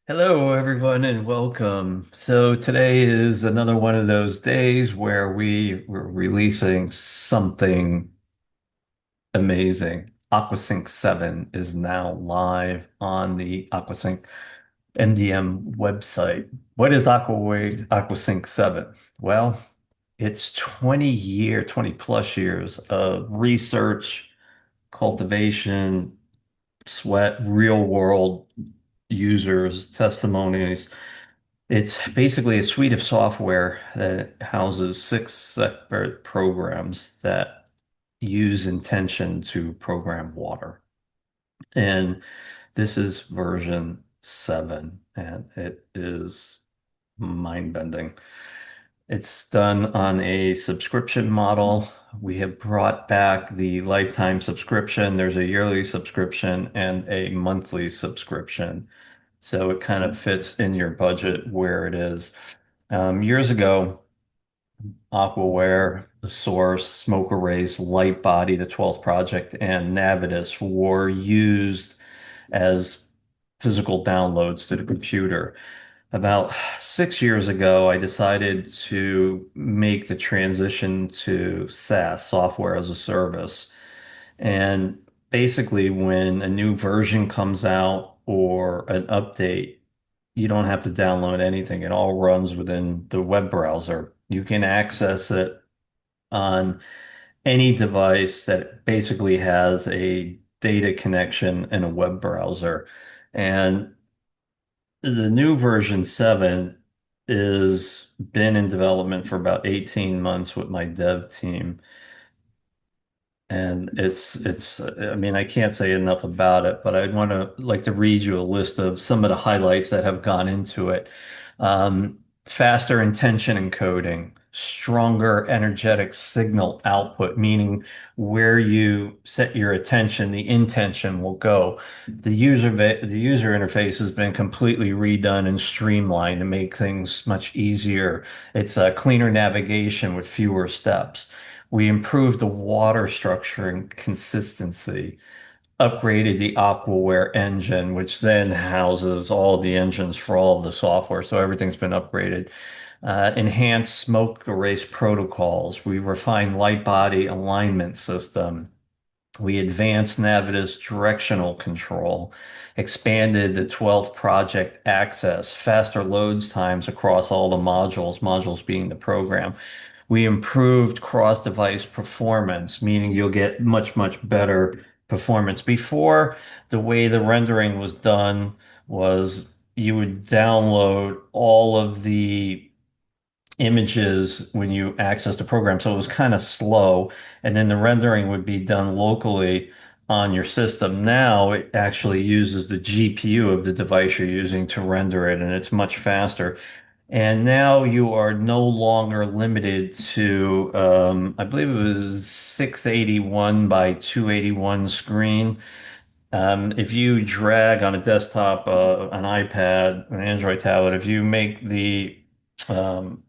Hello, everyone, and welcome. So today is another one of those days where we're releasing something amazing. AquaSync 7 is now live on the AquaSync MDM website. What is AquaSync 7? Well, it's 20 plus years of research, cultivation, sweat, real world users, testimonies. It's basically a suite of software that houses six separate programs that use intention to program water. And this is version 7, and it is mind-bending. It's done on a subscription model. We have brought back the lifetime subscription. There's a yearly subscription and a monthly subscription. So it kind of fits in your budget where it is. Years ago, AquaWare, the Source, Smokerase, Lightbody, the 12th project, and Navitus were used as physical downloads to the computer. About 6 years ago, I decided to make the transition to SaaS, software as a service. And basically, when a new version comes out or an update, you don't have to download anything. It all runs within the web browser. You can access it on any device that basically has a data connection and a web browser. And the new version 7 is been in development for about 18 months with my dev team. And I mean, I can't say enough about it, but I'd want to like to read you a list of some of the highlights that have gone into it. Faster intention encoding, stronger energetic signal output, meaning where you set your attention, the intention will go. The user interface has been completely redone and streamlined to make things much easier. It's a cleaner navigation with fewer steps. We improved the water structure and consistency, upgraded the AquaWare engine, which then houses all the engines for all of the software. So everything's been upgraded. Enhanced Smokerase protocols. We refined light body alignment system. We advanced Navitus directional control, expanded the 12th project access, faster loads times across all the modules being the program. We improved cross-device performance, meaning you'll get much better performance. Before, the way the rendering was done was you would download all of the images when you access the program. So it was kind of slow. And then the rendering would be done locally on your system. Now it actually uses the GPU of the device you're using to render it, and it's much faster. And now you are no longer limited to, I believe it was 681 by 281 screen. If you drag on a desktop, an iPad, an Android tablet, if you make um,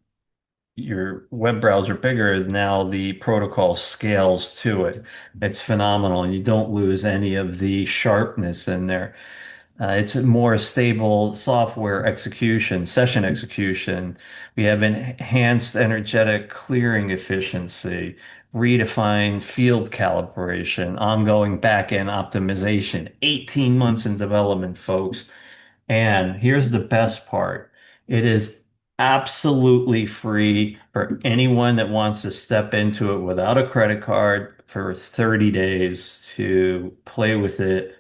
your web browser bigger, now the protocol scales to it. It's phenomenal, and you don't lose any of the sharpness in there. It's a more stable software execution, session execution. We have enhanced energetic clearing efficiency, redefined field calibration, ongoing back-end optimization. 18 months in development, folks. And here's the best part. It is absolutely free for anyone that wants to step into it without a credit card for 30 days to play with it,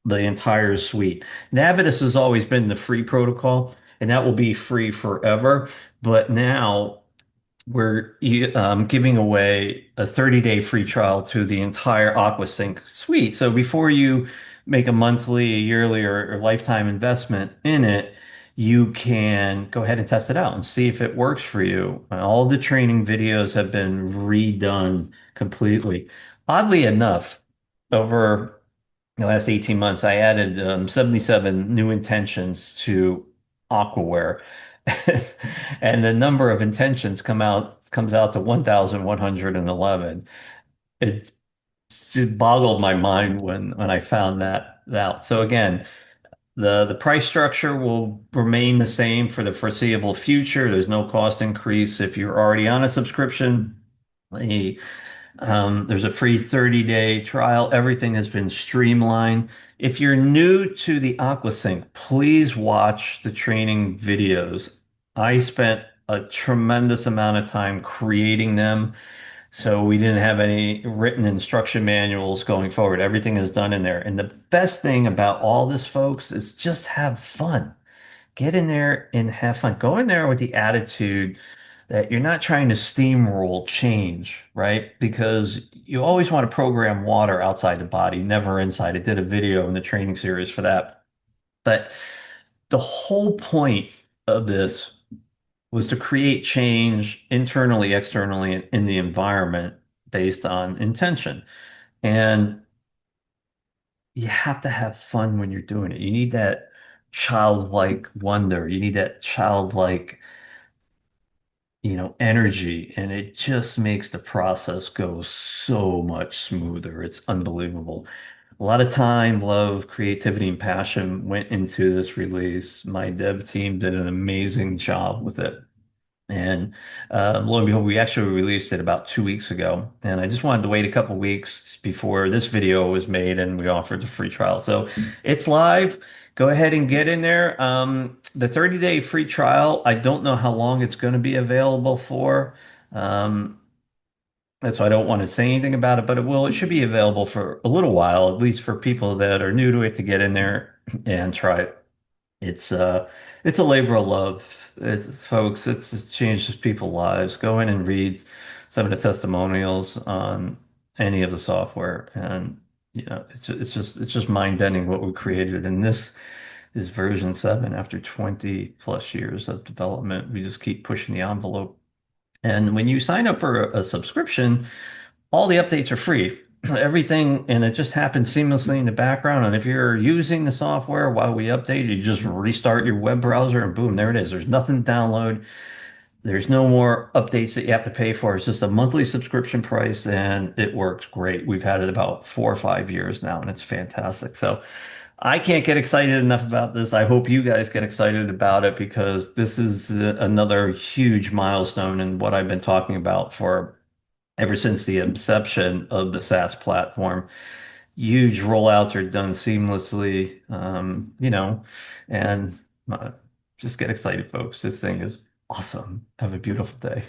the entire suite. Navitus has always been the free protocol, and that will be free forever. But now we're giving away a 30-day free trial to the entire AquaSync suite. So before you make a monthly, a yearly, or lifetime investment in it, you can go ahead and test it out and see if it works for you. All the training videos have been redone completely. Oddly enough, over the last 18 months, I added 77 new intentions to AquaWare. And the number of intentions comes out to 1,111. It just boggled my mind when I found that out. So again, The price structure will remain the same for the foreseeable future. There's no cost increase if you're already on a subscription. The there's a free 30-day trial. Everything has been streamlined. If you're new to the AquaSync, please watch the training videos. I spent a tremendous amount of time creating them, so we didn't have any written instruction manuals going forward. Everything is done in there. And the best thing about all this, folks, is just have fun. Get in there and have fun. Go in there with the attitude that you're not trying to steamroll change, right? Because you always want to program water outside the body, never inside. I did a video in the training series for that. But the whole point of this was to create change internally, externally, in the environment based on intention. And you have to have fun when you're doing it. You need that childlike wonder. You need that childlike energy, and it just makes the process go so much smoother. It's unbelievable. A lot of time, love, creativity, and passion went into this release. My dev team did an amazing job with it. And lo and behold, we actually released it about 2 weeks ago. And I just wanted to wait a couple weeks before this video was made and we offered the free trial. So it's live. Go ahead and get in there. The 30-day free trial, I don't know how long it's going to be available for. Um, so I don't want to say anything about it, but it should be available for a little while, at least for people that are new to it to get in there and try it. It's a labor of love. It changes people's lives. Go in and read some of the testimonials on any of the software, and it's just mind-bending what we created. And this is version 7 after 20 plus years of development. We just keep pushing the envelope. And when you sign up for a subscription, all the updates are free. Everything, and it just happens seamlessly in the background. And if you're using the software while we update, you just restart your web browser and boom, there it is. There's nothing to download. There's no more updates that you have to pay for. It's just a monthly subscription price and it works great. We've had it about 4 or 5 years now and it's fantastic. So I can't get excited enough about this. I hope you guys get excited about it because this is another huge milestone in what I've been talking about for ever since the inception of the SaaS platform. Huge rollouts are done seamlessly, and uh, just get excited, folks. This thing is awesome. Have a beautiful day.